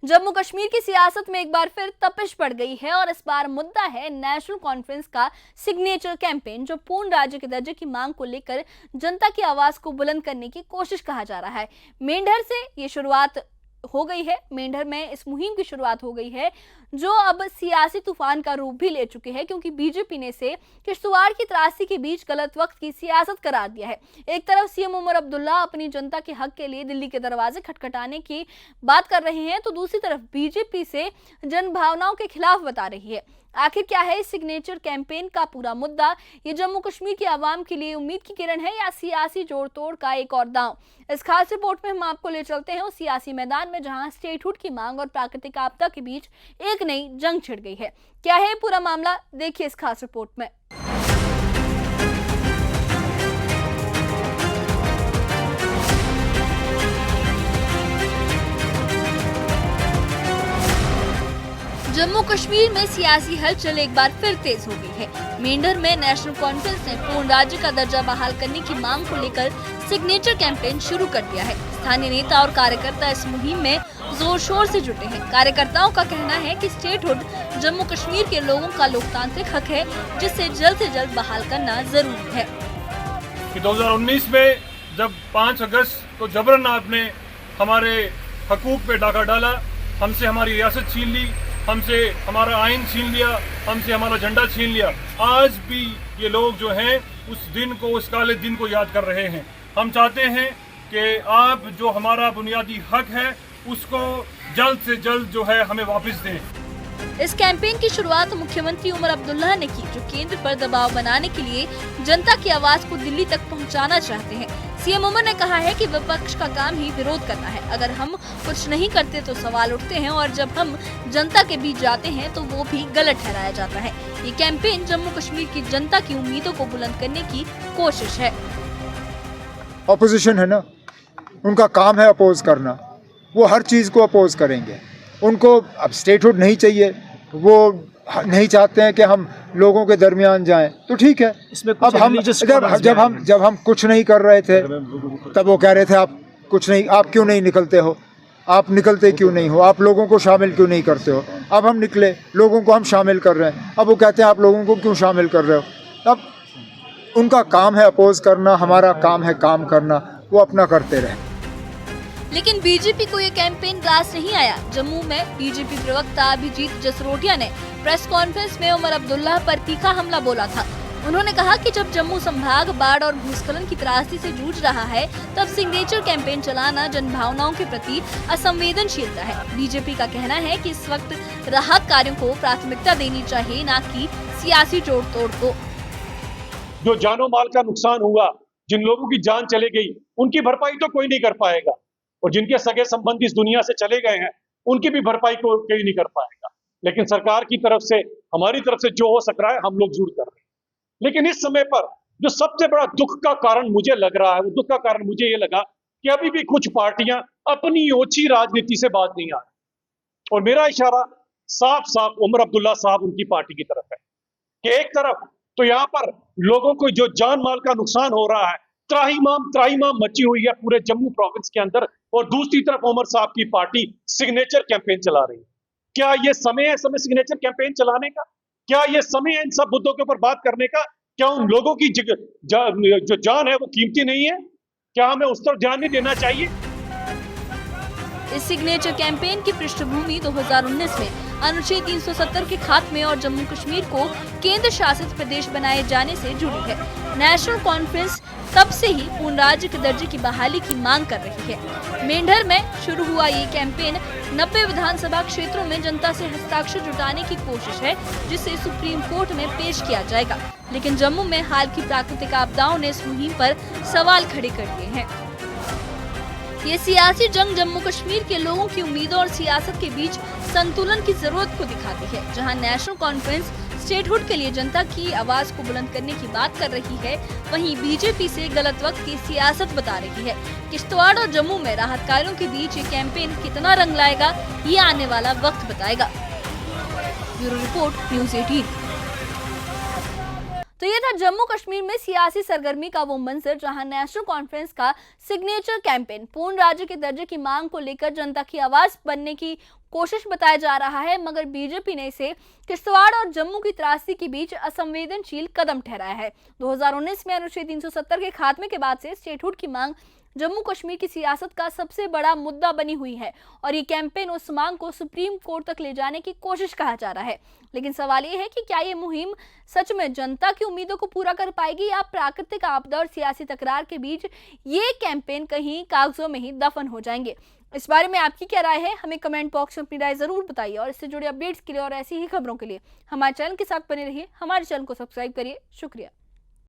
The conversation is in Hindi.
जम्मू कश्मीर की सियासत में एक बार फिर तपिश बढ़ गई है और इस बार मुद्दा है नेशनल कॉन्फ्रेंस का सिग्नेचर कैंपेन, जो पूर्ण राज्य के दर्जे की मांग को लेकर जनता की आवाज को बुलंद करने की कोशिश कहा जा रहा है। मेंढर से ये शुरुआत हो गई है। मेंढर में इस मुहिम की शुरुआत हो गई है, जो अब सियासी तूफान का रूप भी ले चुके हैं, क्योंकि बीजेपी ने इसे किश्तवाड़ की त्रासदी के बीच गलत वक्त की सियासत करार दिया है। एक तरफ सीएम उमर अब्दुल्ला अपनी जनता के हक के लिए दिल्ली के दरवाजे खटखटाने की बात कर रहे हैं, तो दूसरी तरफ बीजेपी से जन भावनाओं के खिलाफ बता रही है। आखिर क्या है इस सिग्नेचर कैंपेन का पूरा मुद्दा? ये जम्मू कश्मीर की आवाम के लिए उम्मीद की किरण है या सियासी जोड़ तोड़ का एक और दांव? इस खास रिपोर्ट में हम आपको ले चलते हैं उस सियासी मैदान में जहां स्टेटहुड की मांग और प्राकृतिक आपदा के बीच एक नई जंग छिड़ गई है। क्या है पूरा मामला, देखिए इस खास रिपोर्ट में। जम्मू कश्मीर में सियासी हलचल एक बार फिर तेज हो गई है। मेंढर में नेशनल कॉन्फ्रेंस ने पूर्ण राज्य का दर्जा बहाल करने की मांग को लेकर सिग्नेचर कैंपेन शुरू कर दिया है। स्थानीय नेता और कार्यकर्ता इस मुहिम में जोर शोर से जुटे हैं। कार्यकर्ताओं का कहना है कि स्टेटहुड जम्मू कश्मीर के लोगों का लोकतांत्रिक हक है, जिसे जल्द से जल्द बहाल करना जरूरी है। 2019 में जब 5 अगस्त को जबरन आपने हमारे हकूक पे डाका डाला, हमसे हमारी रियासत छीन ली, हमसे हमारा आइन छीन लिया, हमसे हमारा झंडा छीन लिया। आज भी ये लोग जो हैं उस दिन को, उस काले दिन को याद कर रहे हैं। हम चाहते हैं कि आप जो हमारा बुनियादी हक है उसको जल्द से जल्द जो है हमें वापस दें। इस कैंपेन की शुरुआत मुख्यमंत्री उमर अब्दुल्ला ने की, जो केंद्र पर दबाव बनाने के लिए जनता की आवाज को दिल्ली तक पहुंचाना चाहते हैं। सीएम उमर ने कहा है कि विपक्ष का काम ही विरोध करना है। अगर हम कुछ नहीं करते तो सवाल उठते हैं, और जब हम जनता के बीच जाते हैं तो वो भी गलत ठहराया जाता है। ये कैंपेन जम्मू कश्मीर की जनता की उम्मीदों को बुलंद करने की कोशिश है। ऑपोजिशन है ना, उनका काम है अपोज करना, वो हर चीज को अपोज करेंगे। उनको अब स्टेटहुड नहीं चाहिए, वो नहीं चाहते हैं कि हम लोगों के दरमियान जाएं, तो ठीक है। अब हम जब हम कुछ नहीं कर रहे थे तब वो कह रहे थे आप कुछ नहीं, आप क्यों नहीं निकलते हो, आप निकलते क्यों नहीं हो, आप लोगों को शामिल क्यों नहीं करते हो। अब हम निकले, लोगों को हम शामिल कर रहे हैं। अब वो कहते हैं आप लोगों को क्यों शामिल कर रहे हो। अब उनका काम है अपोज करना, हमारा काम है काम करना, वो अपना करते रहे। लेकिन बीजेपी को ये कैंपेन रास नहीं आया। जम्मू में बीजेपी प्रवक्ता अभिजीत जसरोटिया ने प्रेस कॉन्फ्रेंस में उमर अब्दुल्ला पर तीखा हमला बोला था। उन्होंने कहा कि जब जम्मू संभाग बाढ़ और भूस्खलन की त्रासदी से जूझ रहा है, तब सिग्नेचर कैंपेन चलाना जनभावनाओं के प्रति असंवेदनशीलता है। बीजेपी का कहना है कि इस वक्त राहत कार्यों को प्राथमिकता देनी चाहिए, न कि सियासी जोड़ तोड़ को। जो जानो माल का नुकसान हुआ, जिन लोगों की जान चले गई, उनकी भरपाई तो कोई नहीं कर पाएगा, और जिनके सगे संबंधी इस दुनिया से चले गए हैं उनकी भी भरपाई कोई नहीं कर पाएगा। लेकिन सरकार की तरफ से, हमारी तरफ से जो हो सक रहा है हम लोग जरूर कर रहे हैं। लेकिन इस समय पर जो सबसे बड़ा दुख का कारण मुझे लग रहा है, वो दुख का कारण मुझे ये लगा कि अभी भी कुछ पार्टियां अपनी ओछी राजनीति से बात नहीं आ रही। और मेरा इशारा साफ साफ उमर अब्दुल्ला साहब उनकी पार्टी की तरफ है कि एक तरफ तो यहाँ पर लोगों को जो जान माल का नुकसान हो रहा है, त्राहिमाम मची हुई है पूरे जम्मू प्रोविंस के अंदर, और दूसरी तरफ उमर साहब की पार्टी सिग्नेचर कैंपेन चला रही है। क्या ये समय है सिग्नेचर कैंपेन चलाने का? क्या ये समय है इन सब मुद्दों के ऊपर बात करने का? क्या उन लोगों की जो जान है वो कीमती नहीं है? क्या हमें उस तरफ ध्यान नहीं देना चाहिए? इस सिग्नेचर कैंपेन की पृष्ठभूमि 2019 में अनुच्छेद 370 के खात्मे और जम्मू कश्मीर को केंद्र शासित प्रदेश बनाए जाने से जुड़ी है। नेशनल कॉन्फ्रेंस तब से ही पूर्ण राज्य के दर्जे की बहाली की मांग कर रही है। मेंढर में शुरू हुआ ये कैंपेन 90 विधानसभा क्षेत्रों में जनता से हस्ताक्षर जुटाने की कोशिश है, जिसे सुप्रीम कोर्ट में पेश किया जाएगा। लेकिन जम्मू में हाल की प्राकृतिक आपदाओं ने इस मुहिम पर सवाल खड़े कर दिए हैं। ये सियासी जंग जम्मू कश्मीर के लोगों की उम्मीदों और सियासत के बीच संतुलन की जरूरत को दिखाती है। जहां नेशनल कॉन्फ्रेंस स्टेटहुड के लिए जनता की आवाज को बुलंद करने की बात कर रही है, वहीं बीजेपी से गलत वक्त की सियासत बता रही है। किश्तवाड़ और जम्मू में राहत कार्यों के बीच ये कैंपेन कितना रंग लाएगा, ये आने वाला वक्त बताएगा। Bureau report, news 18। तो ये था जम्मू कश्मीर में सियासी सरगर्मी का वो मंजर जहां नेशनल कॉन्फ्रेंस का सिग्नेचर कैंपेन पूर्ण राज्य के दर्जे की मांग को लेकर जनता की आवाज बनने की कोशिश बताया जा रहा है, मगर बीजेपी ने इसे किश्तवाड़ और जम्मू की त्रासदी के बीच असंवेदनशील कदम ठहराया है। 2019 में अनुच्छेद 370 के खात्मे के बाद से स्टेटहुड की मांग जम्मू कश्मीर की सियासत का सबसे बड़ा मुद्दा बनी हुई है और ये कैंपेन उस मांग को सुप्रीम कोर्ट तक ले जाने की कोशिश कहा जा रहा है। लेकिन सवाल ये है कि क्या ये मुहिम सच में जनता की उम्मीदों को पूरा कर पाएगी या प्राकृतिक आपदा और सियासी तकरार के बीच ये कैंपेन कहीं कागजों में ही दफन हो जाएंगे। इस बारे में आपकी क्या राय है, हमें कमेंट बॉक्स में अपनी राय जरूर बताइए और इससे जुड़े अपडेट्स के लिए और ऐसी ही खबरों के लिए हमारे चैनल के साथ बने रहिए। हमारे चैनल को सब्सक्राइब करिए। शुक्रिया।